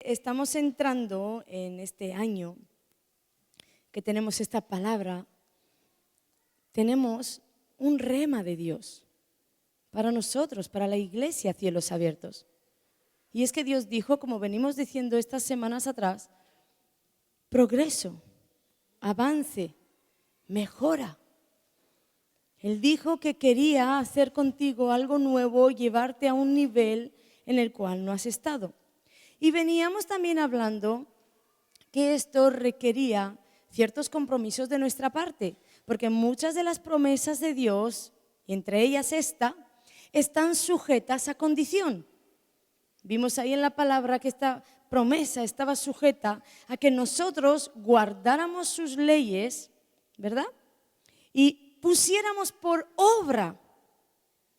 estamos entrando en este año, que tenemos esta palabra, tenemos un rema de Dios para nosotros, para la iglesia, cielos abiertos. Y es que Dios dijo, como venimos diciendo estas semanas atrás, progreso, avance, mejora. Él dijo que quería hacer contigo algo nuevo, llevarte a un nivel en el cual no has estado. Y veníamos también hablando que esto requería ciertos compromisos de nuestra parte, porque muchas de las promesas de Dios, y entre ellas esta, están sujetas a condición. Vimos ahí en la palabra que esta promesa estaba sujeta a que nosotros guardáramos sus leyes, ¿verdad? Y pusiéramos por obra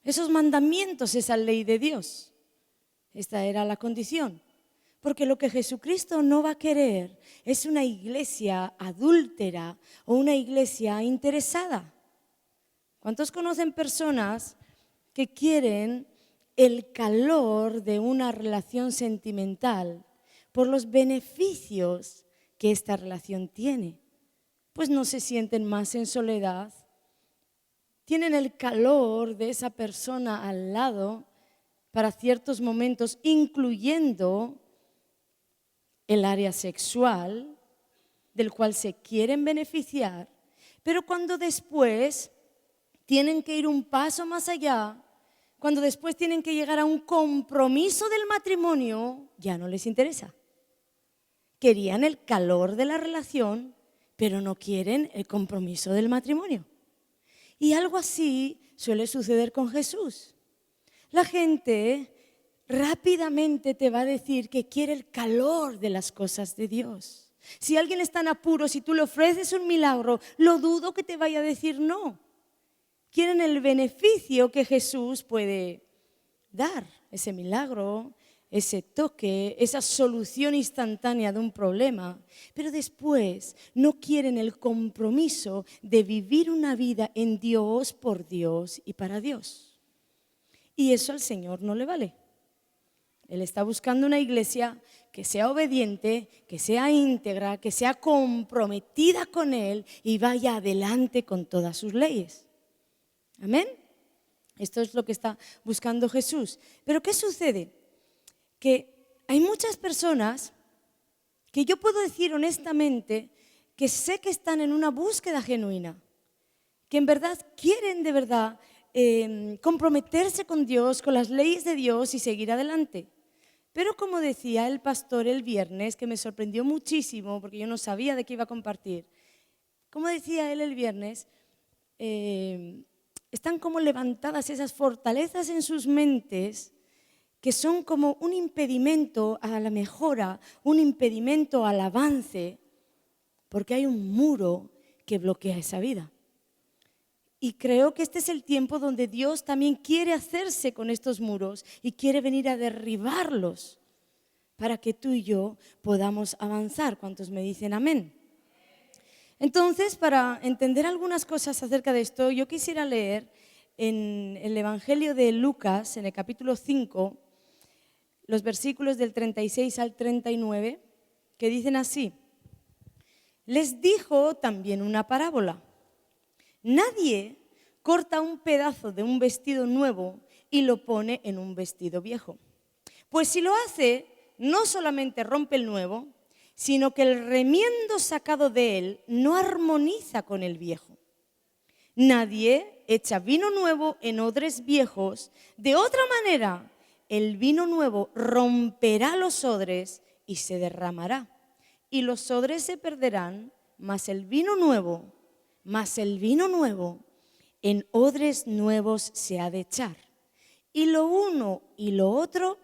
esos mandamientos, esa ley de Dios. Esta era la condición. Porque lo que Jesucristo no va a querer es una iglesia adúltera o una iglesia interesada. ¿Cuántos conocen personas que quieren el calor de una relación sentimental por los beneficios que esta relación tiene? Pues no se sienten más en soledad, tienen el calor de esa persona al lado para ciertos momentos, incluyendo el área sexual, del cual se quieren beneficiar, pero cuando después tienen que ir un paso más allá, cuando después tienen que llegar a un compromiso del matrimonio, ya no les interesa. Querían el calor de la relación, pero no quieren el compromiso del matrimonio. Y algo así suele suceder con Jesús. La gente rápidamente te va a decir que quiere el calor de las cosas de Dios. Si alguien está en apuros y tú le ofreces un milagro, lo dudo que te vaya a decir no. Quieren el beneficio que Jesús puede dar, ese milagro, ese toque, esa solución instantánea de un problema, pero después no quieren el compromiso de vivir una vida en Dios, por Dios y para Dios. Y eso al Señor no le vale. Él está buscando una iglesia que sea obediente, que sea íntegra, que sea comprometida con Él y vaya adelante con todas sus leyes. Amén. Esto es lo que está buscando Jesús. Pero ¿qué sucede? Que hay muchas personas que yo puedo decir honestamente que sé que están en una búsqueda genuina, que en verdad quieren de verdad comprometerse con Dios, con las leyes de Dios y seguir adelante. Pero como decía el pastor el viernes, que me sorprendió muchísimo porque yo no sabía de qué iba a compartir, como decía él el viernes, están como levantadas esas fortalezas en sus mentes que son como un impedimento a la mejora, un impedimento al avance, porque hay un muro que bloquea esa vida. Y creo que este es el tiempo donde Dios también quiere hacerse con estos muros y quiere venir a derribarlos para que tú y yo podamos avanzar. ¿Cuántos me dicen amén? Entonces, para entender algunas cosas acerca de esto, yo quisiera leer en el Evangelio de Lucas, en el capítulo 5, los versículos del 36 al 39, que dicen así: les dijo también una parábola. Nadie corta un pedazo de un vestido nuevo y lo pone en un vestido viejo. Pues si lo hace, no solamente rompe el nuevo, sino que el remiendo sacado de él no armoniza con el viejo. Nadie echa vino nuevo en odres viejos. De otra manera, el vino nuevo romperá los odres y se derramará. Y los odres se perderán, mas el vino nuevo en odres nuevos se ha de echar. Y lo uno y lo otro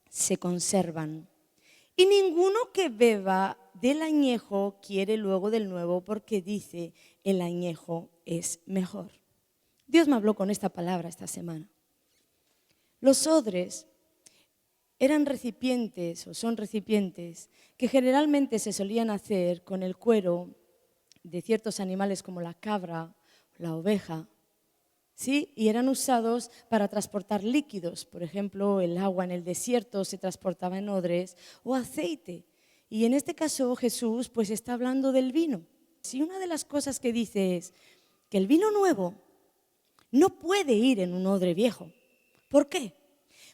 se conservan. Y ninguno que beba del añejo quiere luego del nuevo, porque dice, el añejo es mejor. Dios me habló con esta palabra esta semana. Los odres eran recipientes, o son recipientes, que generalmente se solían hacer con el cuero de ciertos animales como la cabra, la oveja. ¿sí? Y eran usados para transportar líquidos. Por ejemplo, el agua en el desierto se transportaba en odres o aceite. Y en este caso Jesús pues está hablando del vino. Y una de las cosas que dice es que el vino nuevo no puede ir en un odre viejo. ¿Por qué?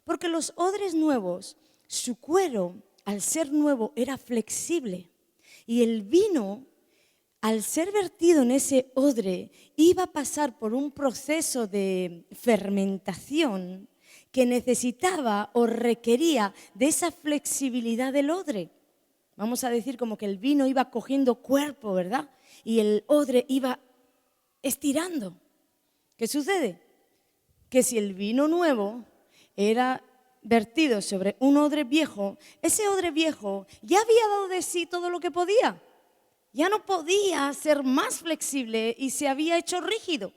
Porque los odres nuevos, su cuero, al ser nuevo, era flexible. Y el vino, al ser vertido en ese odre, iba a pasar por un proceso de fermentación que necesitaba o requería de esa flexibilidad del odre. Vamos a decir como que el vino iba cogiendo cuerpo, ¿verdad? Y el odre iba estirando. ¿Qué sucede? Que si el vino nuevo era vertido sobre un odre viejo, ese odre viejo ya había dado de sí todo lo que podía. Ya no podía ser más flexible y se había hecho rígido.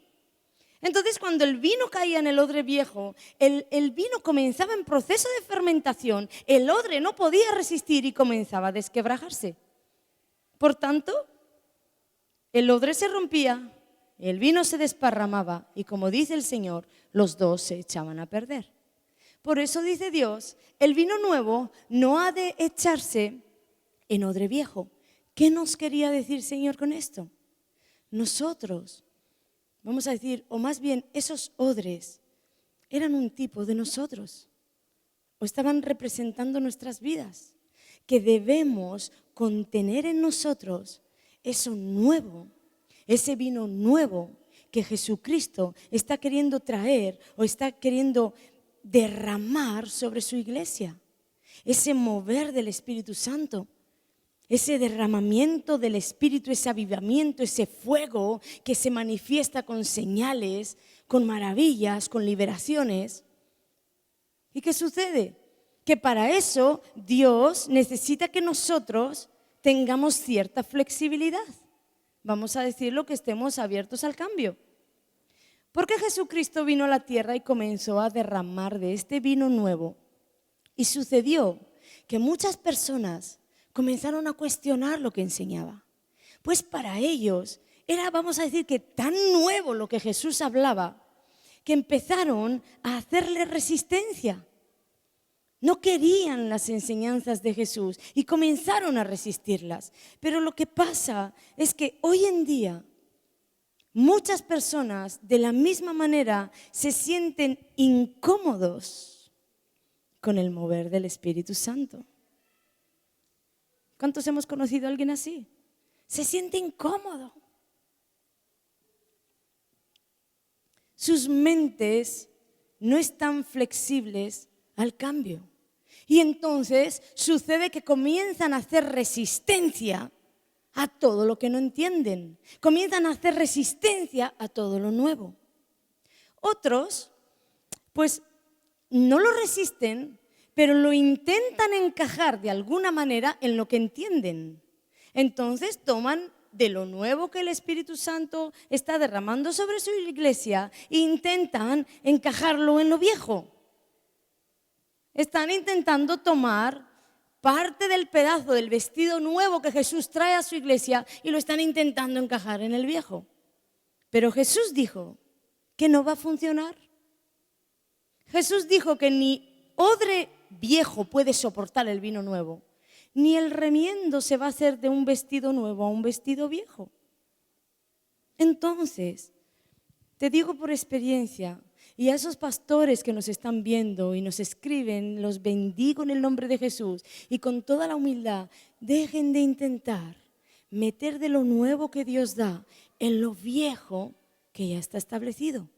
Entonces, cuando el vino caía en el odre viejo, el vino comenzaba en proceso de fermentación, el odre no podía resistir y comenzaba a desquebrajarse. Por tanto, el odre se rompía, el vino se desparramaba y, como dice el Señor, los dos se echaban a perder. Por eso dice Dios, el vino nuevo no ha de echarse en odre viejo. ¿Qué nos quería decir Señor con esto? Nosotros, vamos a decir, o más bien esos odres eran un tipo de nosotros, o estaban representando nuestras vidas, que debemos contener en nosotros eso nuevo, ese vino nuevo que Jesucristo está queriendo traer o está queriendo derramar sobre su iglesia. Ese mover del Espíritu Santo, ese derramamiento del Espíritu, ese avivamiento, ese fuego que se manifiesta con señales, con maravillas, con liberaciones. ¿Y qué sucede? Que para eso Dios necesita que nosotros tengamos cierta flexibilidad. Vamos a decirlo, que estemos abiertos al cambio. Porque Jesucristo vino a la tierra y comenzó a derramar de este vino nuevo. Y sucedió que muchas personas comenzaron a cuestionar lo que enseñaba. Pues para ellos era, vamos a decir, que tan nuevo lo que Jesús hablaba, que empezaron a hacerle resistencia. No querían las enseñanzas de Jesús y comenzaron a resistirlas. Pero lo que pasa es que hoy en día muchas personas de la misma manera se sienten incómodos con el mover del Espíritu Santo. ¿Cuántos hemos conocido a alguien así? Se siente incómodo. Sus mentes no están flexibles al cambio. Y entonces sucede que comienzan a hacer resistencia a todo lo que no entienden. Comienzan a hacer resistencia a todo lo nuevo. Otros, pues, no lo resisten, pero lo intentan encajar de alguna manera en lo que entienden. Entonces toman de lo nuevo que el Espíritu Santo está derramando sobre su iglesia e intentan encajarlo en lo viejo. Están intentando tomar parte del pedazo del vestido nuevo que Jesús trae a su iglesia y lo están intentando encajar en el viejo. Pero Jesús dijo que no va a funcionar. Jesús dijo que ni odre viejo puede soportar el vino nuevo, ni el remiendo se va a hacer de un vestido nuevo a un vestido viejo. Entonces, te digo por experiencia, y a esos pastores que nos están viendo y nos escriben, los bendigo en el nombre de Jesús, y con toda la humildad, dejen de intentar meter de lo nuevo que Dios da en lo viejo que ya está establecido.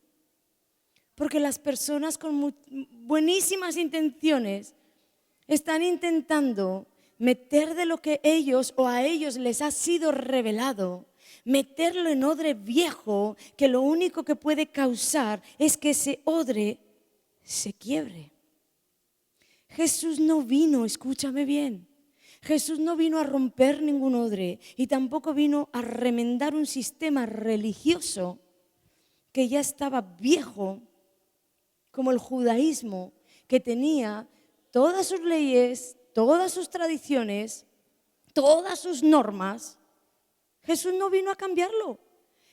Porque las personas con buenísimas intenciones están intentando meter de lo que ellos o a ellos les ha sido revelado, meterlo en odre viejo, que lo único que puede causar es que ese odre se quiebre. Jesús no vino, escúchame bien, Jesús no vino a romper ningún odre y tampoco vino a remendar un sistema religioso que ya estaba viejo, como el judaísmo, que tenía todas sus leyes, todas sus tradiciones, todas sus normas. Jesús no vino a cambiarlo.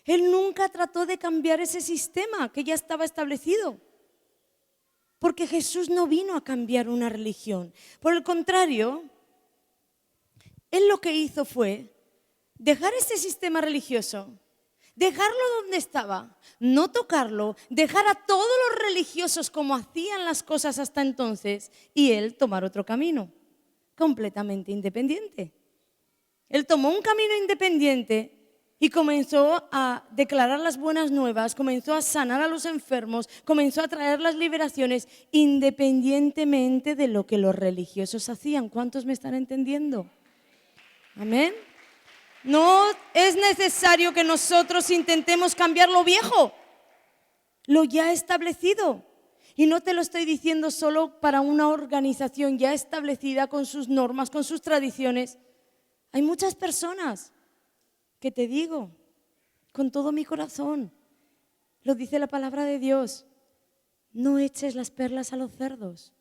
Él nunca trató de cambiar ese sistema que ya estaba establecido. Porque Jesús no vino a cambiar una religión. Por el contrario, Él lo que hizo fue dejar ese sistema religioso, dejarlo donde estaba, no tocarlo, dejar a todos los religiosos como hacían las cosas hasta entonces y Él tomar otro camino, completamente independiente. Él tomó un camino independiente y comenzó a declarar las buenas nuevas, comenzó a sanar a los enfermos, comenzó a traer las liberaciones independientemente de lo que los religiosos hacían. ¿Cuántos me están entendiendo? Amén. No es necesario que nosotros intentemos cambiar lo viejo, lo ya establecido. Y no te lo estoy diciendo solo para una organización ya establecida con sus normas, con sus tradiciones. Hay muchas personas que te digo, con todo mi corazón, lo dice la palabra de Dios, no eches las perlas a los cerdos,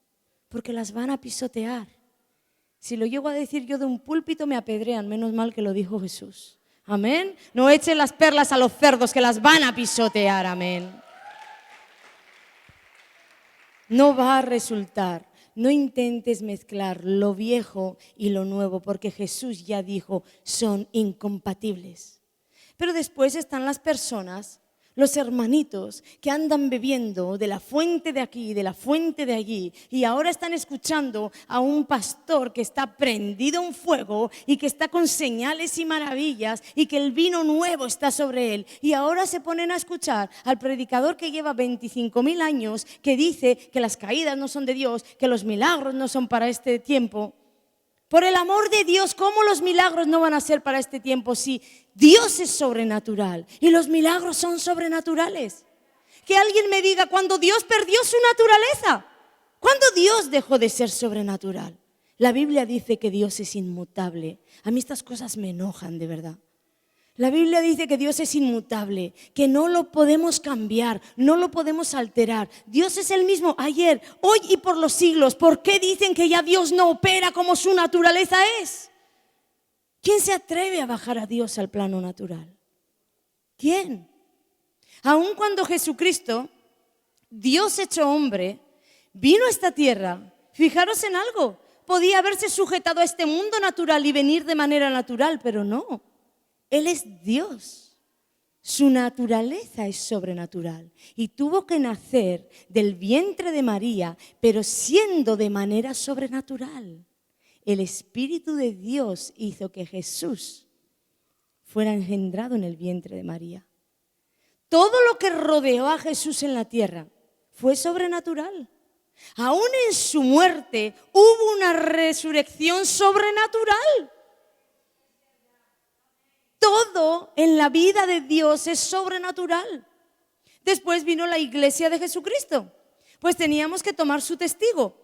porque las van a pisotear. Si lo llego a decir yo de un púlpito me apedrean, menos mal que lo dijo Jesús. Amén. No echen las perlas a los cerdos que las van a pisotear. Amén. No va a resultar. No intentes mezclar lo viejo y lo nuevo, porque Jesús ya dijo, son incompatibles. Pero después están las personas, los hermanitos que andan bebiendo de la fuente de aquí, de la fuente de allí, y ahora están escuchando a un pastor que está prendido en fuego y que está con señales y maravillas y que el vino nuevo está sobre él. Y ahora se ponen a escuchar al predicador que lleva 25.000 años, que dice que las caídas no son de Dios, que los milagros no son para este tiempo. Por el amor de Dios, ¿cómo los milagros no van a ser para este tiempo si Dios es sobrenatural y los milagros son sobrenaturales? Que alguien me diga, ¿cuándo Dios perdió su naturaleza? ¿Cuándo Dios dejó de ser sobrenatural? La Biblia dice que Dios es inmutable. A mí estas cosas me enojan de verdad. La Biblia dice que Dios es inmutable, que no lo podemos cambiar, no lo podemos alterar. Dios es el mismo ayer, hoy y por los siglos. ¿Por qué dicen que ya Dios no opera como su naturaleza es? ¿Quién se atreve a bajar a Dios al plano natural? ¿Quién? Aun cuando Jesucristo, Dios hecho hombre, vino a esta tierra, fijaros en algo, podía haberse sujetado a este mundo natural y venir de manera natural, pero no. Él es Dios, su naturaleza es sobrenatural y tuvo que nacer del vientre de María, pero siendo de manera sobrenatural. El Espíritu de Dios hizo que Jesús fuera engendrado en el vientre de María. Todo lo que rodeó a Jesús en la tierra fue sobrenatural. Aún en su muerte hubo una resurrección sobrenatural. Todo en la vida de Dios es sobrenatural. Después vino la iglesia de Jesucristo. Pues teníamos que tomar su testigo.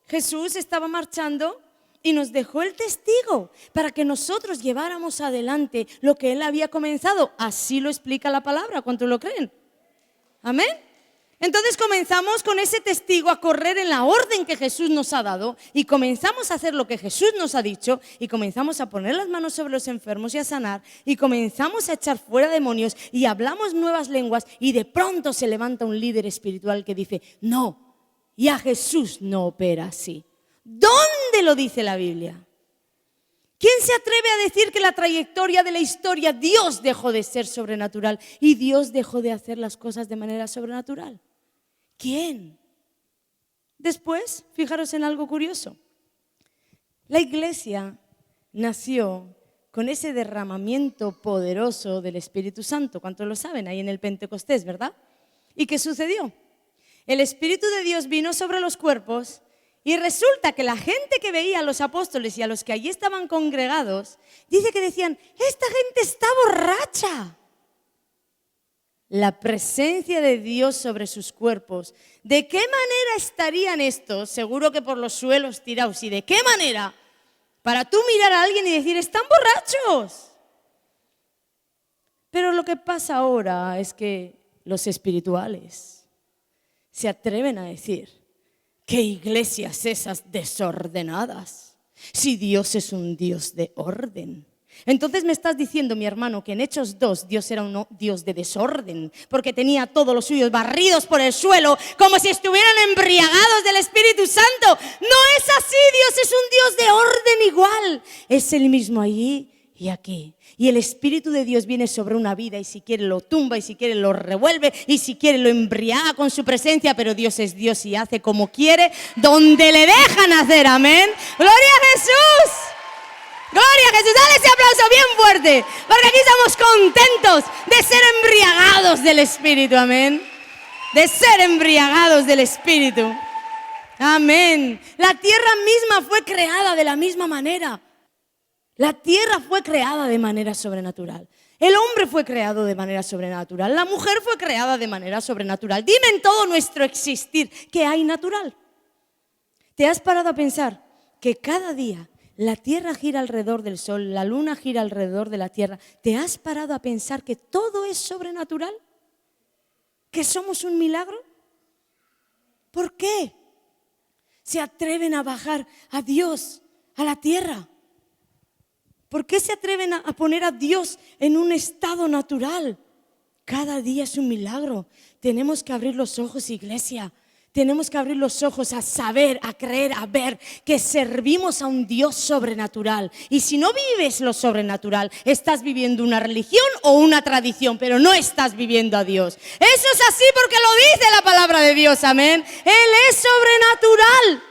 Jesús estaba marchando y nos dejó el testigo para que nosotros lleváramos adelante lo que Él había comenzado. Así lo explica la palabra. ¿Cuántos lo creen? Amén. Entonces comenzamos con ese testigo a correr en la orden que Jesús nos ha dado y comenzamos a hacer lo que Jesús nos ha dicho y comenzamos a poner las manos sobre los enfermos y a sanar y comenzamos a echar fuera demonios y hablamos nuevas lenguas y de pronto se levanta un líder espiritual que dice, no, ya Jesús no opera así. ¿Dónde lo dice la Biblia? ¿Quién se atreve a decir que la trayectoria de la historia Dios dejó de ser sobrenatural y Dios dejó de hacer las cosas de manera sobrenatural? ¿Quién? Después, fijaros en algo curioso. La iglesia nació con ese derramamiento poderoso del Espíritu Santo. ¿Cuántos lo saben? Ahí en el Pentecostés, ¿verdad? ¿Y qué sucedió? El Espíritu de Dios vino sobre los cuerpos y resulta que la gente que veía a los apóstoles y a los que allí estaban congregados, dice que decían, esta gente está borracha. La presencia de Dios sobre sus cuerpos. ¿De qué manera estarían estos? Seguro que por los suelos tirados. ¿Y de qué manera? Para tú mirar a alguien y decir, están borrachos. Pero lo que pasa ahora es que los espirituales se atreven a decir, ¿qué iglesias esas desordenadas? Si Dios es un Dios de orden. Entonces me estás diciendo, mi hermano, que en Hechos 2 Dios era un Dios de desorden, porque tenía todos los suyos barridos por el suelo, como si estuvieran embriagados del Espíritu Santo. No es así, Dios es un Dios de orden igual. Es el mismo allí y aquí. Y el Espíritu de Dios viene sobre una vida y si quiere lo tumba y si quiere lo revuelve y si quiere lo embriaga con su presencia, pero Dios es Dios y hace como quiere, donde le dejan hacer, amén. ¡Gloria a Jesús! ¡Gloria a Jesús! Dale ese aplauso bien fuerte, porque aquí estamos contentos de ser embriagados del Espíritu, amén. De ser embriagados del Espíritu, amén. La tierra misma fue creada de la misma manera. La tierra fue creada de manera sobrenatural. El hombre fue creado de manera sobrenatural. La mujer fue creada de manera sobrenatural. Dime en todo nuestro existir, ¿qué hay natural? ¿Te has parado a pensar que cada día la tierra gira alrededor del sol, la luna gira alrededor de la tierra? ¿Te has parado a pensar que todo es sobrenatural? ¿Que somos un milagro? ¿Por qué se atreven a bajar a Dios a la tierra? ¿Por qué se atreven a poner a Dios en un estado natural? Cada día es un milagro. Tenemos que abrir los ojos, iglesia. Tenemos que abrir los ojos a saber, a creer, a ver que servimos a un Dios sobrenatural. Y si no vives lo sobrenatural, estás viviendo una religión o una tradición, pero no estás viviendo a Dios. Eso es así porque lo dice la palabra de Dios, amén. Él es sobrenatural.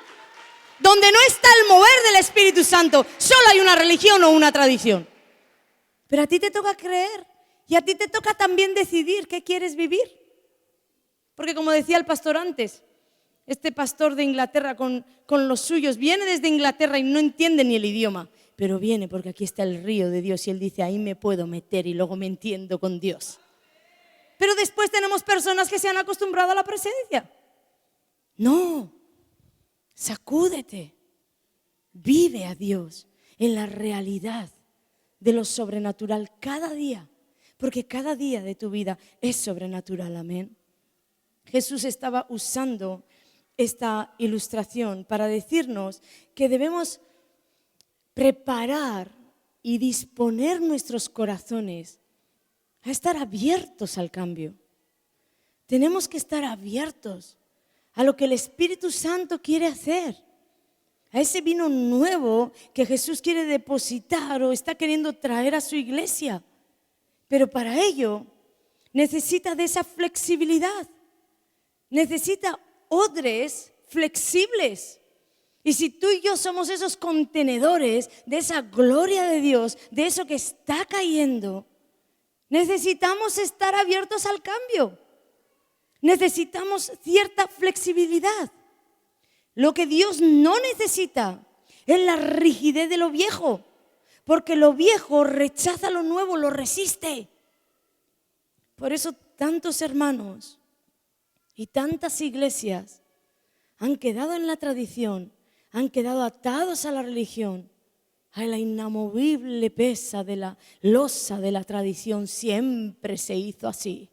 Donde no está el mover del Espíritu Santo, solo hay una religión o una tradición. Pero a ti te toca creer y a ti te toca también decidir qué quieres vivir. Porque como decía el pastor antes, este pastor de Inglaterra con los suyos viene desde Inglaterra y no entiende ni el idioma, pero viene porque aquí está el río de Dios y él dice, ahí me puedo meter y luego me entiendo con Dios. Pero después tenemos personas que se han acostumbrado a la presencia. No. Sacúdete, vive a Dios en la realidad de lo sobrenatural cada día, porque cada día de tu vida es sobrenatural, amén. Jesús estaba usando esta ilustración para decirnos que debemos preparar y disponer nuestros corazones a estar abiertos al cambio. Tenemos que estar abiertos a lo que el Espíritu Santo quiere hacer, a ese vino nuevo que Jesús quiere depositar o está queriendo traer a su iglesia. Pero para ello necesita de esa flexibilidad, necesita odres flexibles. Y si tú y yo somos esos contenedores de esa gloria de Dios, de eso que está cayendo, necesitamos estar abiertos al cambio. Necesitamos cierta flexibilidad. Lo que Dios no necesita es la rigidez de lo viejo, porque lo viejo rechaza lo nuevo, lo resiste. Por eso tantos hermanos y tantas iglesias han quedado en la tradición, han quedado atados a la religión, a la inamovible pesa de la losa de la tradición. Siempre se hizo así.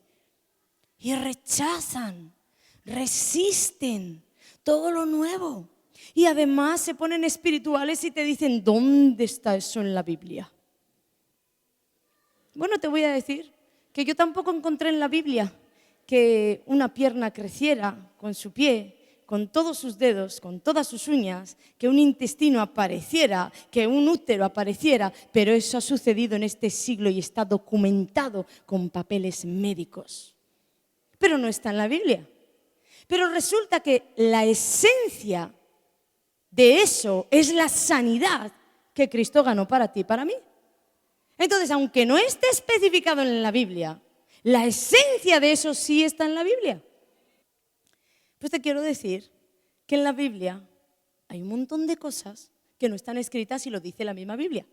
Y rechazan, resisten todo lo nuevo. Y además se ponen espirituales y te dicen, ¿dónde está eso en la Biblia? Bueno, te voy a decir que yo tampoco encontré en la Biblia que una pierna creciera con su pie, con todos sus dedos, con todas sus uñas, que un intestino apareciera, que un útero apareciera, pero eso ha sucedido en este siglo y está documentado con papeles médicos. Pero no está en la Biblia. Pero resulta que la esencia de eso es la sanidad que Cristo ganó para ti y para mí. Entonces, aunque no esté especificado en la Biblia, la esencia de eso sí está en la Biblia. Pues te quiero decir que en la Biblia hay un montón de cosas que no están escritas y lo dice la misma Biblia.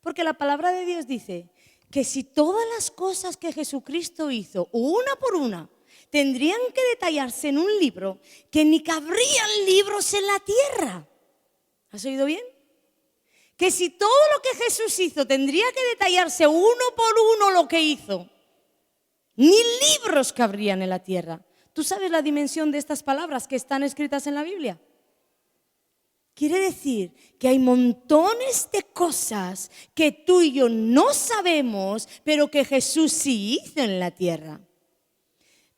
Porque la palabra de Dios dice que si todas las cosas que Jesucristo hizo, una por una, tendrían que detallarse en un libro, que ni cabrían libros en la tierra. ¿Has oído bien? Que si todo lo que Jesús hizo tendría que detallarse uno por uno lo que hizo, ni libros cabrían en la tierra. ¿Tú sabes la dimensión de estas palabras que están escritas en la Biblia? Quiere decir que hay montones de cosas que tú y yo no sabemos, pero que Jesús sí hizo en la tierra.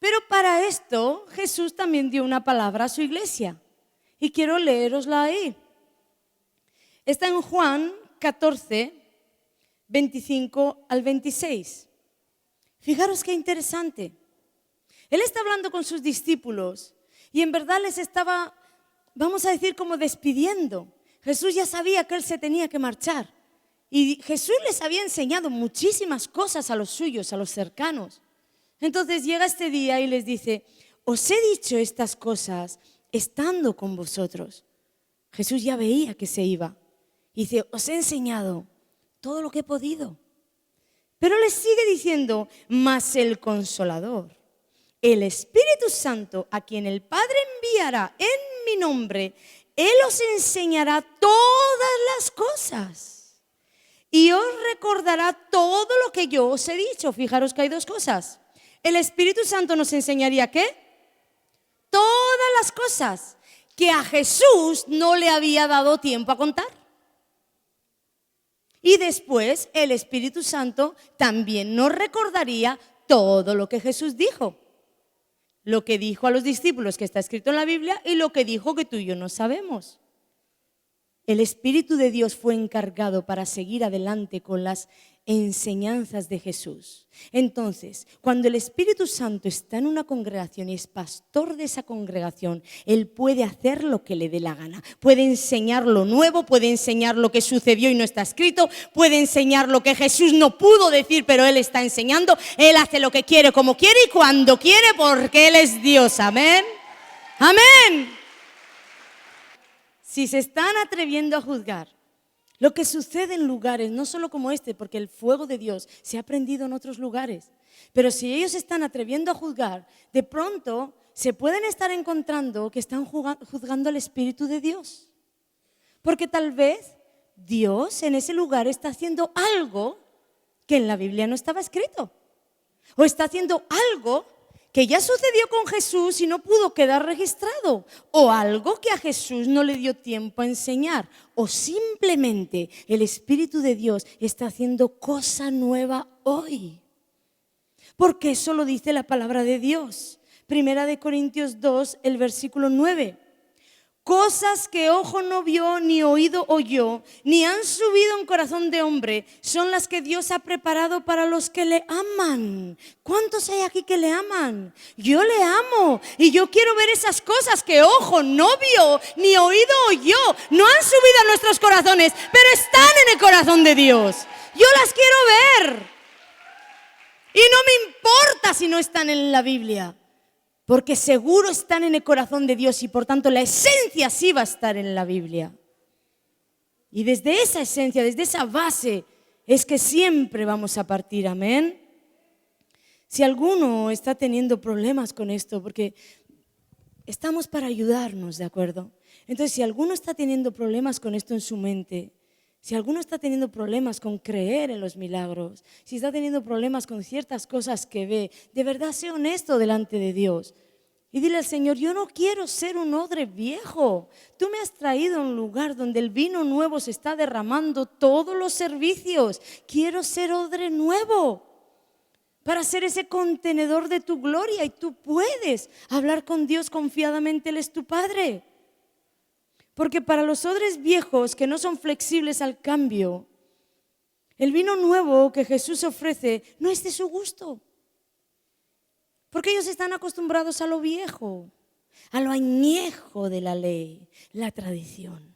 Pero para esto Jesús también dio una palabra a su iglesia. Y quiero leerosla ahí. Está en Juan 14, 25 al 26. Fijaros qué interesante. Él está hablando con sus discípulos y en verdad les estaba, vamos a decir, como despidiendo. Jesús ya sabía que él se tenía que marchar. Y Jesús les había enseñado muchísimas cosas a los suyos, a los cercanos. Entonces llega este día y les dice, os he dicho estas cosas estando con vosotros. Jesús ya veía que se iba. Y dice, os he enseñado todo lo que he podido. Pero les sigue diciendo, mas el Consolador, el Espíritu Santo, a quien el Padre enviará en mi nombre, Él os enseñará todas las cosas y os recordará todo lo que yo os he dicho. Fijaros que hay dos cosas. El Espíritu Santo nos enseñaría ¿qué? Todas las cosas que a Jesús no le había dado tiempo a contar. Y después el Espíritu Santo también nos recordaría todo lo que Jesús dijo. Lo que dijo a los discípulos que está escrito en la Biblia y lo que dijo que tú y yo no sabemos. El Espíritu de Dios fue encargado para seguir adelante con las enseñanzas de Jesús. Entonces, cuando el Espíritu Santo está en una congregación y es pastor de esa congregación, Él puede hacer lo que le dé la gana. Puede enseñar lo nuevo, puede enseñar lo que sucedió y no está escrito, puede enseñar lo que Jesús no pudo decir, pero Él está enseñando. Él hace lo que quiere, como quiere y cuando quiere, porque Él es Dios. Amén. Amén. Si se están atreviendo a juzgar lo que sucede en lugares, no solo como este, porque el fuego de Dios se ha prendido en otros lugares, pero si ellos están atreviendo a juzgar, de pronto se pueden estar encontrando que están juzgando al Espíritu de Dios. Porque tal vez Dios en ese lugar está haciendo algo que en la Biblia no estaba escrito. O está haciendo algo que ya sucedió con Jesús y no pudo quedar registrado, o algo que a Jesús no le dio tiempo a enseñar, o simplemente el Espíritu de Dios está haciendo cosa nueva hoy. Porque eso lo dice la palabra de Dios. Primera de Corintios 2, el versículo 9. Cosas que ojo no vio, ni oído oyó, ni han subido en corazón de hombre, son las que Dios ha preparado para los que le aman. ¿Cuántos hay aquí que le aman? Yo le amo y yo quiero ver esas cosas que ojo no vio, ni oído oyó. No han subido a nuestros corazones, pero están en el corazón de Dios. Yo las quiero ver. Y no me importa si no están en la Biblia. Porque seguro están en el corazón de Dios y por tanto la esencia sí va a estar en la Biblia. Y desde esa esencia, desde esa base, es que siempre vamos a partir, amén. Si alguno está teniendo problemas con esto, porque estamos para ayudarnos, ¿de acuerdo? Entonces, si alguno está teniendo problemas con esto en su mente, si alguno está teniendo problemas con creer en los milagros, si está teniendo problemas con ciertas cosas que ve, de verdad sé honesto delante de Dios. Y dile al Señor, yo no quiero ser un odre viejo. Tú me has traído a un lugar donde el vino nuevo se está derramando todos los servicios. Quiero ser odre nuevo para ser ese contenedor de tu gloria. Y tú puedes hablar con Dios confiadamente, Él es tu Padre. Porque para los odres viejos que no son flexibles al cambio, el vino nuevo que Jesús ofrece no es de su gusto. Porque ellos están acostumbrados a lo viejo, a lo añejo de la ley, la tradición.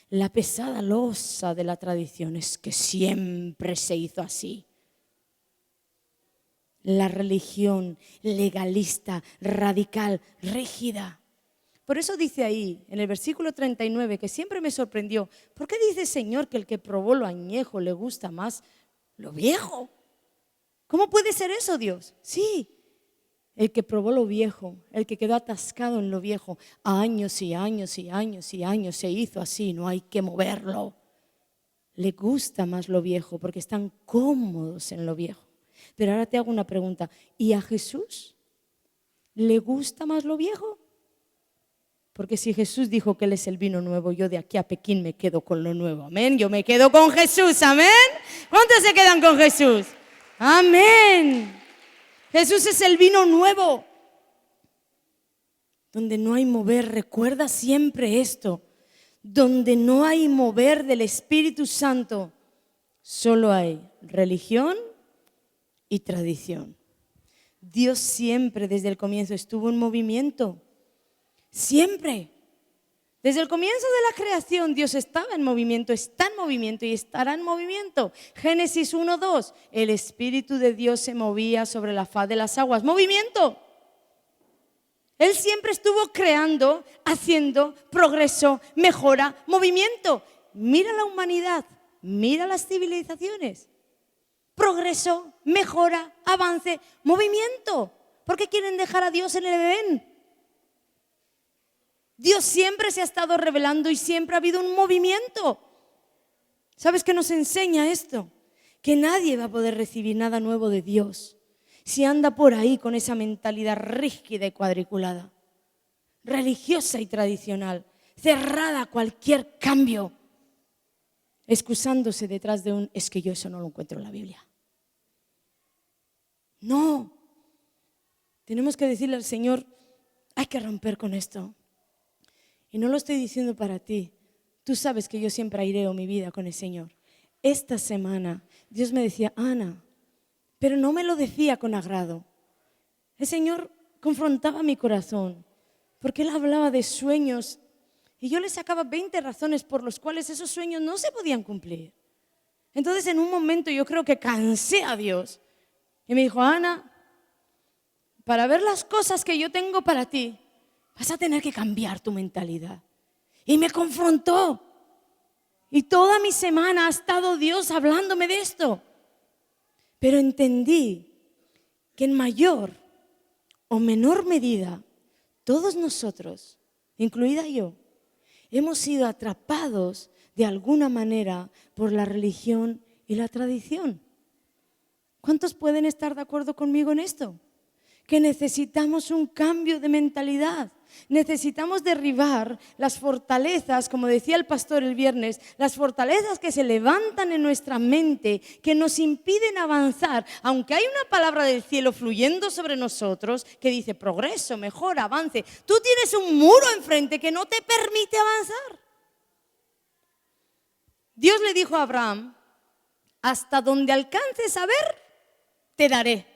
La pesada losa de la tradición es que siempre se hizo así. La religión legalista, radical, rígida. Por eso dice ahí, en el versículo 39, que siempre me sorprendió, ¿por qué dice Señor que el que probó lo añejo le gusta más lo viejo? ¿Cómo puede ser eso, Dios? Sí, el que probó lo viejo, el que quedó atascado en lo viejo, años y años y años y años se hizo así, no hay que moverlo. Le gusta más lo viejo porque están cómodos en lo viejo. Pero ahora te hago una pregunta, ¿y a Jesús le gusta más lo viejo? Porque si Jesús dijo que Él es el vino nuevo, yo de aquí a Pekín me quedo con lo nuevo. Amén. Yo me quedo con Jesús. Amén. ¿Cuántos se quedan con Jesús? Amén. Jesús es el vino nuevo. Donde no hay mover, recuerda siempre esto. Donde no hay mover del Espíritu Santo, solo hay religión y tradición. Dios siempre desde el comienzo estuvo en movimiento. Siempre. Desde el comienzo de la creación Dios estaba en movimiento, está en movimiento y estará en movimiento. Génesis 1:2, el Espíritu de Dios se movía sobre la faz de las aguas. Movimiento. Él siempre estuvo creando, haciendo progreso, mejora, movimiento. Mira la humanidad, mira las civilizaciones. Progreso, mejora, avance, movimiento. ¿Por qué quieren dejar a Dios en el Edén? Dios siempre se ha estado revelando y siempre ha habido un movimiento. ¿Sabes qué nos enseña esto? Que nadie va a poder recibir nada nuevo de Dios si anda por ahí con esa mentalidad rígida y cuadriculada, religiosa y tradicional, cerrada a cualquier cambio, excusándose detrás de un es que yo eso no lo encuentro en la Biblia. No, tenemos que decirle al Señor, hay que romper con esto. Y no lo estoy diciendo para ti. Tú sabes que yo siempre aireo mi vida con el Señor. Esta semana Dios me decía, Ana, pero no me lo decía con agrado. El Señor confrontaba mi corazón, porque Él hablaba de sueños y yo le sacaba 20 razones por las cuales esos sueños no se podían cumplir. Entonces en un momento yo creo que cansé a Dios y me dijo, Ana, para ver las cosas que yo tengo para ti, vas a tener que cambiar tu mentalidad. Y me confrontó. Y toda mi semana ha estado Dios hablándome de esto. Pero entendí que en mayor o menor medida, todos nosotros, incluida yo, hemos sido atrapados de alguna manera por la religión y la tradición. ¿Cuántos pueden estar de acuerdo conmigo en esto? Que necesitamos un cambio de mentalidad. Necesitamos derribar las fortalezas, como decía el pastor el viernes, las fortalezas que se levantan en nuestra mente, que nos impiden avanzar, aunque hay una palabra del cielo fluyendo sobre nosotros que dice progreso, mejora, avance. Tú tienes un muro enfrente que no te permite avanzar. Dios le dijo a Abraham, hasta donde alcances a ver, te daré.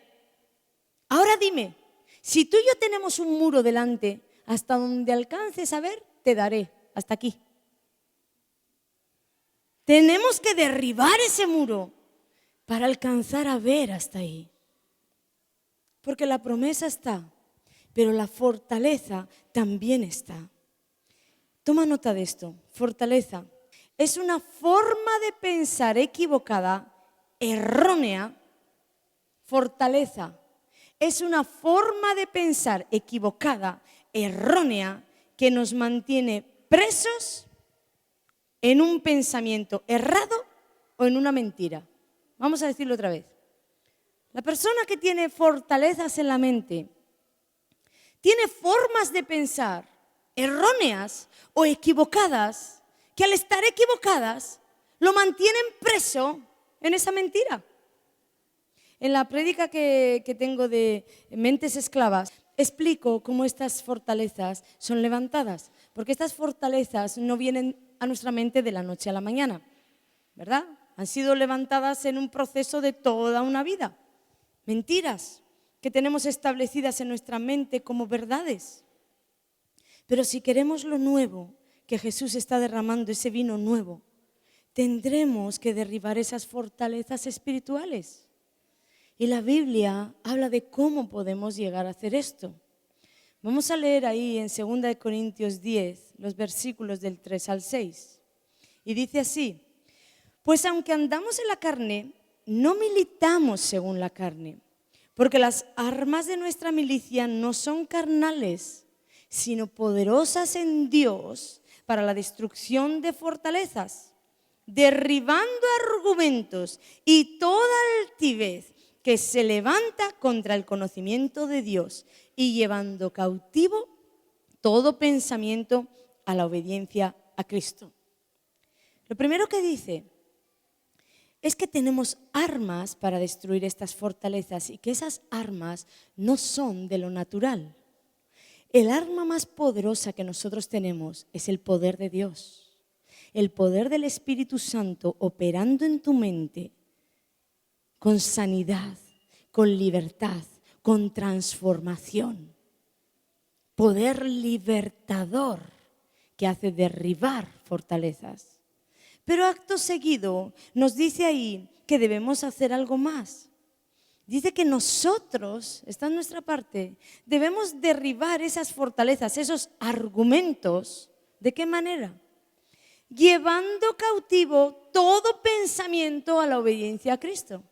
Ahora dime, si tú y yo tenemos un muro delante, hasta donde alcances a ver, te daré, hasta aquí. Tenemos que derribar ese muro para alcanzar a ver hasta ahí. Porque la promesa está, pero la fortaleza también está. Toma nota de esto, fortaleza. Es una forma de pensar equivocada, errónea. Fortaleza es una forma de pensar equivocada, errónea, que nos mantiene presos en un pensamiento errado o en una mentira. Vamos a decirlo otra vez. La persona que tiene fortalezas en la mente tiene formas de pensar erróneas o equivocadas que al estar equivocadas lo mantienen preso en esa mentira. En la prédica que tengo de mentes esclavas, explico cómo estas fortalezas son levantadas, porque estas fortalezas no vienen a nuestra mente de la noche a la mañana, ¿verdad? Han sido levantadas en un proceso de toda una vida. Mentiras que tenemos establecidas en nuestra mente como verdades. Pero si queremos lo nuevo, que Jesús está derramando, ese vino nuevo, tendremos que derribar esas fortalezas espirituales. Y la Biblia habla de cómo podemos llegar a hacer esto. Vamos a leer ahí en 2 Corintios 10, los versículos del 3 al 6. Y dice así, pues aunque andamos en la carne, no militamos según la carne, porque las armas de nuestra milicia no son carnales, sino poderosas en Dios para la destrucción de fortalezas, derribando argumentos y toda altivez que se levanta contra el conocimiento de Dios y llevando cautivo todo pensamiento a la obediencia a Cristo. Lo primero que dice es que tenemos armas para destruir estas fortalezas y que esas armas no son de lo natural. El arma más poderosa que nosotros tenemos es el poder de Dios, el poder del Espíritu Santo operando en tu mente con sanidad, con libertad, con transformación. Poder libertador que hace derribar fortalezas. Pero acto seguido nos dice ahí que debemos hacer algo más. Dice que nosotros, está en nuestra parte, debemos derribar esas fortalezas, esos argumentos. ¿De qué manera? Llevando cautivo todo pensamiento a la obediencia a Cristo.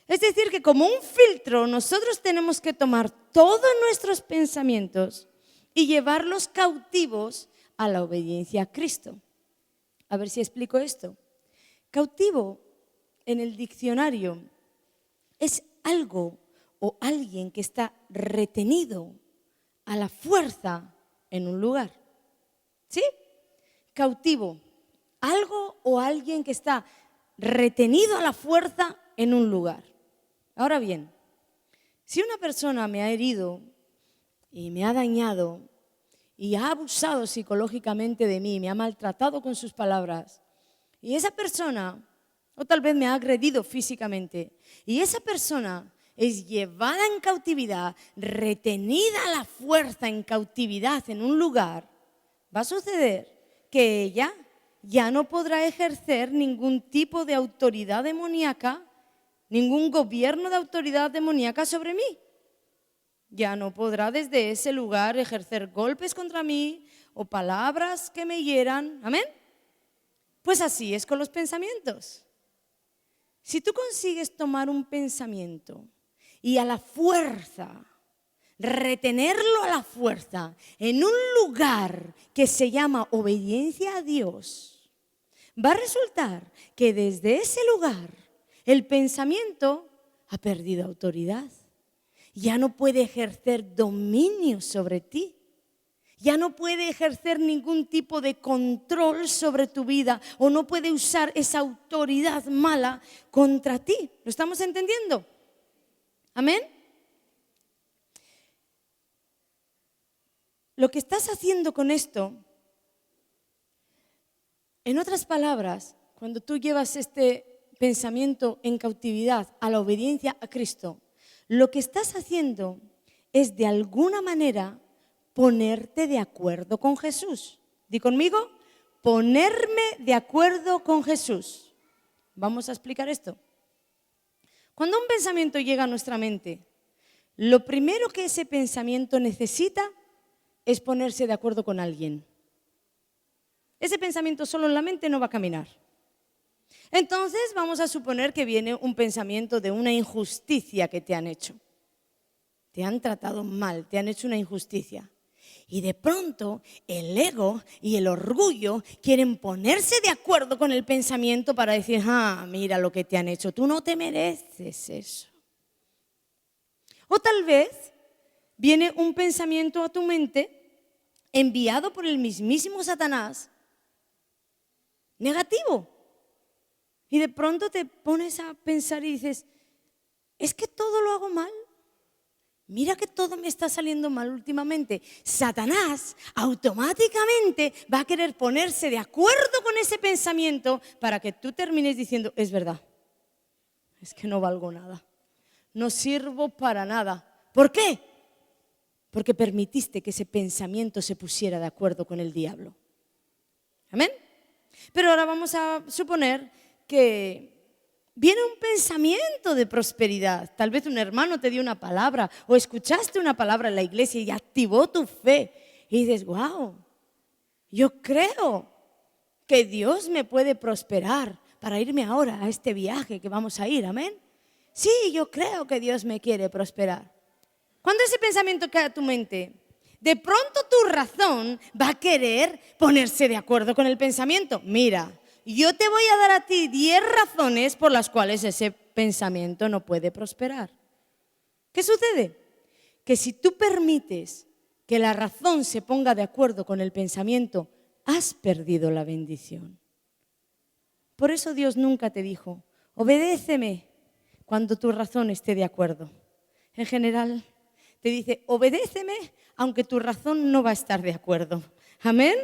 Es decir, que como un filtro nosotros tenemos que tomar todos nuestros pensamientos y llevarlos cautivos a la obediencia a Cristo. A ver si explico esto. Cautivo en el diccionario es algo o alguien que está retenido a la fuerza en un lugar. ¿Sí? Cautivo, algo o alguien que está retenido a la fuerza en un lugar. Ahora bien, si una persona me ha herido y me ha dañado y ha abusado psicológicamente de mí, me ha maltratado con sus palabras, y esa persona, o tal vez me ha agredido físicamente, y esa persona es llevada en cautividad, retenida a la fuerza en cautividad en un lugar, va a suceder que ella ya no podrá ejercer ningún tipo de autoridad demoníaca, ningún gobierno de autoridad demoníaca sobre mí. Ya no podrá desde ese lugar ejercer golpes contra mí o palabras que me hieran. ¿Amén? Pues así es con los pensamientos. Si tú consigues tomar un pensamiento y a la fuerza, retenerlo a la fuerza en un lugar que se llama obediencia a Dios, va a resultar que desde ese lugar el pensamiento ha perdido autoridad. Ya no puede ejercer dominio sobre ti. Ya no puede ejercer ningún tipo de control sobre tu vida o no puede usar esa autoridad mala contra ti. ¿Lo estamos entendiendo? ¿Amén? Lo que estás haciendo con esto, en otras palabras, cuando tú llevas este pensamiento en cautividad a la obediencia a Cristo, lo que estás haciendo es de alguna manera ponerte de acuerdo con Jesús. Di conmigo, ponerme de acuerdo con Jesús. Vamos a explicar esto. Cuando un pensamiento llega a nuestra mente, lo primero que ese pensamiento necesita es ponerse de acuerdo con alguien. Ese pensamiento solo en la mente no va a caminar. Entonces vamos a suponer que viene un pensamiento de una injusticia que te han hecho. Te han tratado mal, te han hecho una injusticia. Y de pronto el ego y el orgullo quieren ponerse de acuerdo con el pensamiento para decir, mira lo que te han hecho, tú no te mereces eso. O tal vez viene un pensamiento a tu mente enviado por el mismísimo Satanás, negativo. Y de pronto te pones a pensar y dices, ¿es que todo lo hago mal? Mira que todo me está saliendo mal últimamente. Satanás automáticamente va a querer ponerse de acuerdo con ese pensamiento para que tú termines diciendo, es verdad, es que no valgo nada, no sirvo para nada. ¿Por qué? Porque permitiste que ese pensamiento se pusiera de acuerdo con el diablo. ¿Amén? Pero ahora vamos a suponer que viene un pensamiento de prosperidad. Tal vez un hermano te dio una palabra o escuchaste una palabra en la iglesia y activó tu fe. Y dices, wow, yo creo que Dios me puede prosperar para irme ahora a este viaje que vamos a ir. ¿Amén? Sí, yo creo que Dios me quiere prosperar. Cuando ese pensamiento cae a tu mente, de pronto tu razón va a querer ponerse de acuerdo con el pensamiento. Mira, yo te voy a dar a ti 10 razones por las cuales ese pensamiento no puede prosperar. ¿Qué sucede? Que si tú permites que la razón se ponga de acuerdo con el pensamiento, has perdido la bendición. Por eso Dios nunca te dijo, obedéceme cuando tu razón esté de acuerdo. En general, te dice, obedéceme aunque tu razón no va a estar de acuerdo. ¿Amén?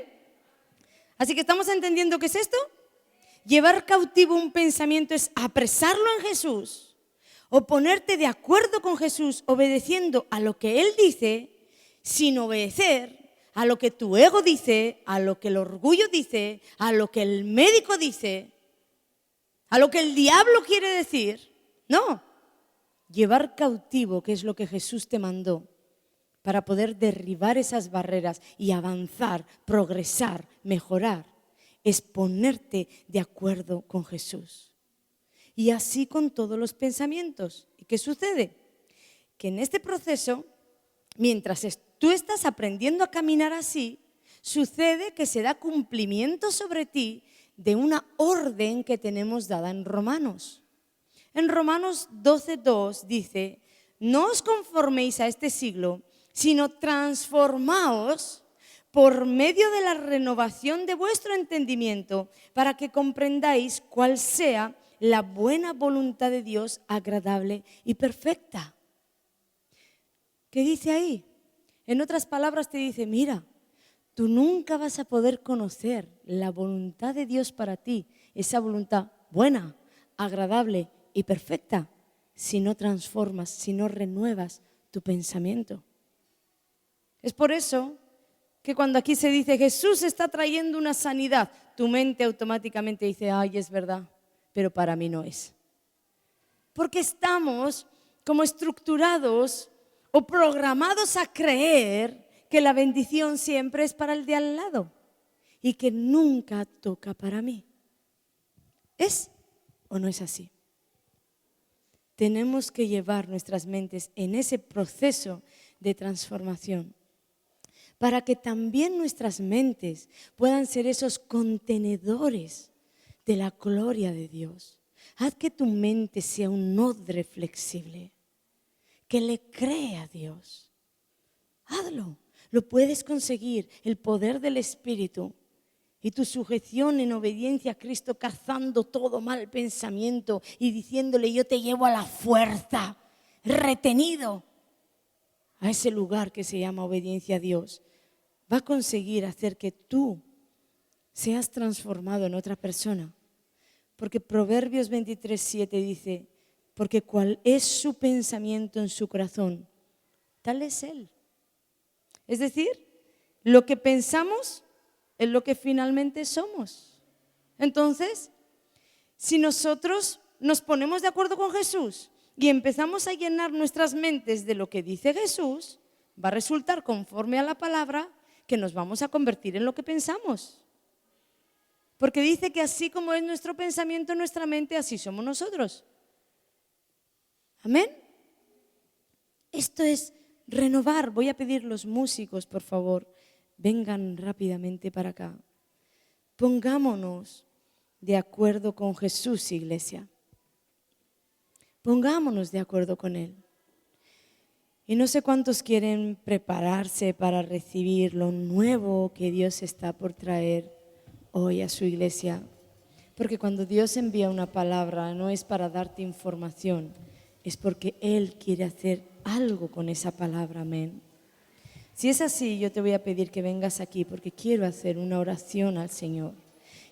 Así que ¿estamos entendiendo qué es esto? Llevar cautivo un pensamiento es apresarlo en Jesús o ponerte de acuerdo con Jesús obedeciendo a lo que Él dice sin obedecer a lo que tu ego dice, a lo que el orgullo dice, a lo que el médico dice, a lo que el diablo quiere decir. No, llevar cautivo, que es lo que Jesús te mandó, para poder derribar esas barreras y avanzar, progresar, mejorar, es ponerte de acuerdo con Jesús. Y así con todos los pensamientos. ¿Y qué sucede? Que en este proceso, mientras tú estás aprendiendo a caminar así, sucede que se da cumplimiento sobre ti de una orden que tenemos dada en Romanos. En Romanos 12:2 dice, no os conforméis a este siglo, sino transformaos por medio de la renovación de vuestro entendimiento para que comprendáis cuál sea la buena voluntad de Dios, agradable y perfecta. ¿Qué dice ahí? En otras palabras te dice, mira, tú nunca vas a poder conocer la voluntad de Dios para ti, esa voluntad buena, agradable y perfecta, si no transformas, si no renuevas tu pensamiento. Es por eso que cuando aquí se dice Jesús está trayendo una sanidad, tu mente automáticamente dice, ay, es verdad, pero para mí no es. Porque estamos como estructurados o programados a creer que la bendición siempre es para el de al lado y que nunca toca para mí. ¿Es o no es así? Tenemos que llevar nuestras mentes en ese proceso de transformación para que también nuestras mentes puedan ser esos contenedores de la gloria de Dios. Haz que tu mente sea un odre flexible, que le cree a Dios. Hazlo, lo puedes conseguir, el poder del Espíritu y tu sujeción en obediencia a Cristo, cazando todo mal pensamiento y diciéndole, yo te llevo a la fuerza, retenido a ese lugar que se llama obediencia a Dios. Va a conseguir hacer que tú seas transformado en otra persona. Porque Proverbios 23:7 dice, porque cual es su pensamiento en su corazón, tal es él. Es decir, lo que pensamos es lo que finalmente somos. Entonces, si nosotros nos ponemos de acuerdo con Jesús y empezamos a llenar nuestras mentes de lo que dice Jesús, va a resultar conforme a la palabra que nos vamos a convertir en lo que pensamos. Porque dice que así como es nuestro pensamiento en nuestra mente, así somos nosotros. Amén. Esto es renovar. Voy a pedir los músicos, por favor, vengan rápidamente para acá. Pongámonos de acuerdo con Jesús, iglesia. Pongámonos de acuerdo con Él. Y no sé cuántos quieren prepararse para recibir lo nuevo que Dios está por traer hoy a su iglesia. Porque cuando Dios envía una palabra no es para darte información, es porque Él quiere hacer algo con esa palabra, amén. Si es así, yo te voy a pedir que vengas aquí porque quiero hacer una oración al Señor.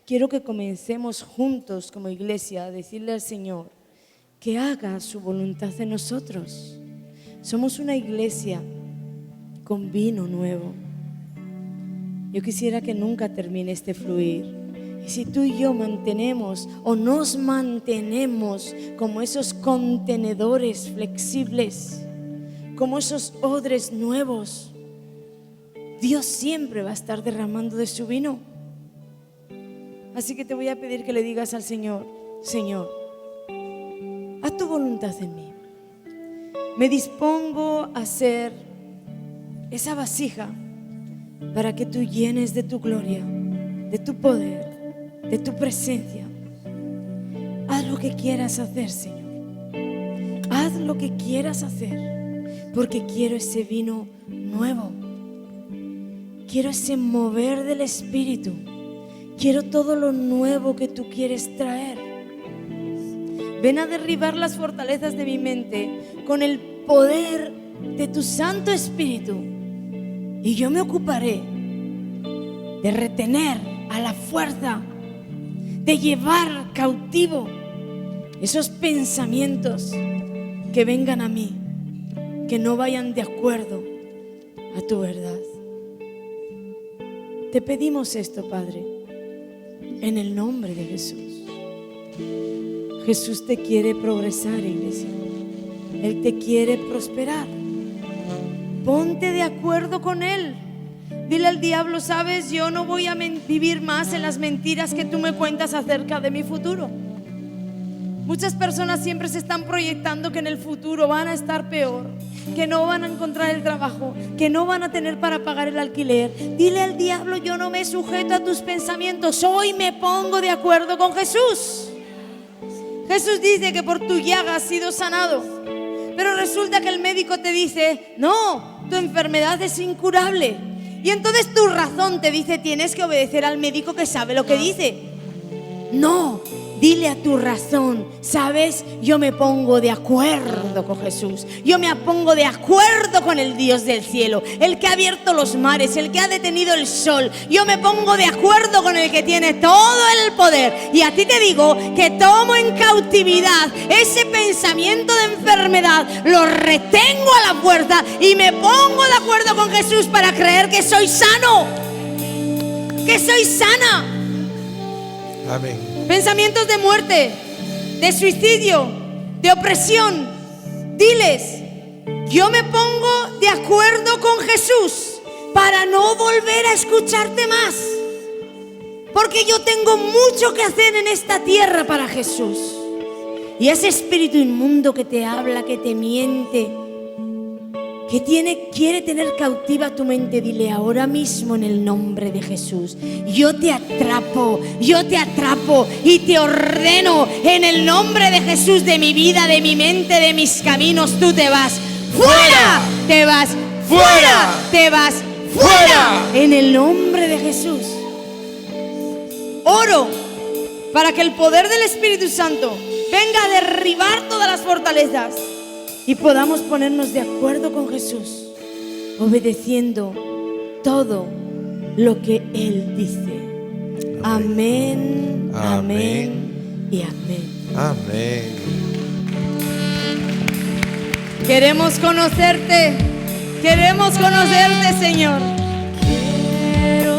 Quiero que comencemos juntos como iglesia a decirle al Señor que haga su voluntad en nosotros. Somos una iglesia con vino nuevo. Yo quisiera que nunca termine este fluir. Y si tú y yo mantenemos o nos mantenemos como esos contenedores flexibles, como esos odres nuevos, Dios siempre va a estar derramando de su vino. Así que te voy a pedir que le digas al Señor, Señor, haz tu voluntad en mí. Me dispongo a ser esa vasija para que tú llenes de tu gloria, de tu poder, de tu presencia. Haz lo que quieras hacer, Señor. Haz lo que quieras hacer, porque quiero ese vino nuevo. Quiero ese mover del Espíritu. Quiero todo lo nuevo que tú quieres traer. Ven a derribar las fortalezas de mi mente con el poder de tu Santo Espíritu. Y yo me ocuparé de retener a la fuerza, de llevar cautivo esos pensamientos que vengan a mí, que no vayan de acuerdo a tu verdad. Te pedimos esto, Padre, en el nombre de Jesús. Jesús te quiere progresar, iglesia. Él te quiere prosperar. Ponte de acuerdo con Él. Dile al diablo, sabes, yo no voy a vivir más en las mentiras que tú me cuentas acerca de mi futuro. Muchas personas siempre se están proyectando que en el futuro van a estar peor, que no van a encontrar el trabajo, que no van a tener para pagar el alquiler. Dile al diablo, yo no me sujeto a tus pensamientos, hoy me pongo de acuerdo con Jesús. Jesús dice que por tu llaga has sido sanado, pero resulta que el médico te dice, no, tu enfermedad es incurable. Y entonces tu razón te dice, tienes que obedecer al médico que sabe lo que dice. No, dile a tu razón, ¿sabes? Yo me pongo de acuerdo con Jesús. Yo me pongo de acuerdo con el Dios del cielo, el que ha abierto los mares, el que ha detenido el sol. Yo me pongo de acuerdo con el que tiene todo el poder. Y a ti te digo que tomo en cautividad ese pensamiento de enfermedad, lo retengo a la fuerza y me pongo de acuerdo con Jesús para creer que soy sano, que soy sana. Amén. Pensamientos de muerte, de suicidio, de opresión. Diles, yo me pongo de acuerdo con Jesús para no volver a escucharte más, porque yo tengo mucho que hacer en esta tierra para Jesús. Y ese espíritu inmundo que te habla, que te miente, que quiere tener cautiva tu mente, dile ahora mismo en el nombre de Jesús, yo te atrapo y te ordeno en el nombre de Jesús, de mi vida, de mi mente, de mis caminos. Tú te vas fuera, te vas fuera, te vas fuera, en el nombre de Jesús. Oro para que el poder del Espíritu Santo venga a derribar todas las fortalezas y podamos ponernos de acuerdo con Jesús, obedeciendo todo lo que Él dice. Amén, amén y amén. Amén. Queremos conocerte, Señor.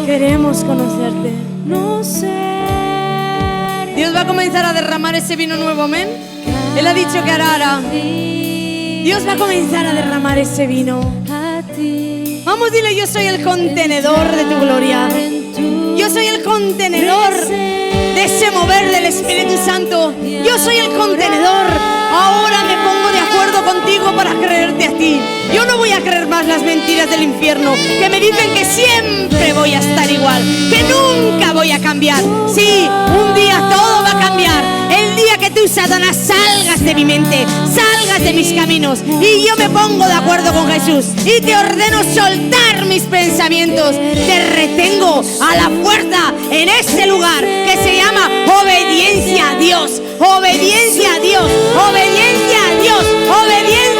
Queremos conocerte. Dios va a comenzar a derramar ese vino nuevo, amén. Él ha dicho que hará. Dios va a comenzar a derramar ese vino. Vamos, dile, yo soy el contenedor de tu gloria. Yo soy el contenedor de ese mover del Espíritu Santo. Yo soy el contenedor. Ahora me pongo de acuerdo contigo para creerte a ti. Yo no voy a creer más las mentiras del infierno, que me dicen que siempre voy a estar igual, que nunca voy a cambiar. Sí, un día todo va a cambiar. El día que tú, Satanás, salgas de mi mente, salgas de mis caminos, y yo me pongo de acuerdo con Jesús y te ordeno soltar mis pensamientos. Te retengo a la fuerza en este lugar que se llama obediencia a Dios. Obediencia a Dios, obediencia a Dios, obediencia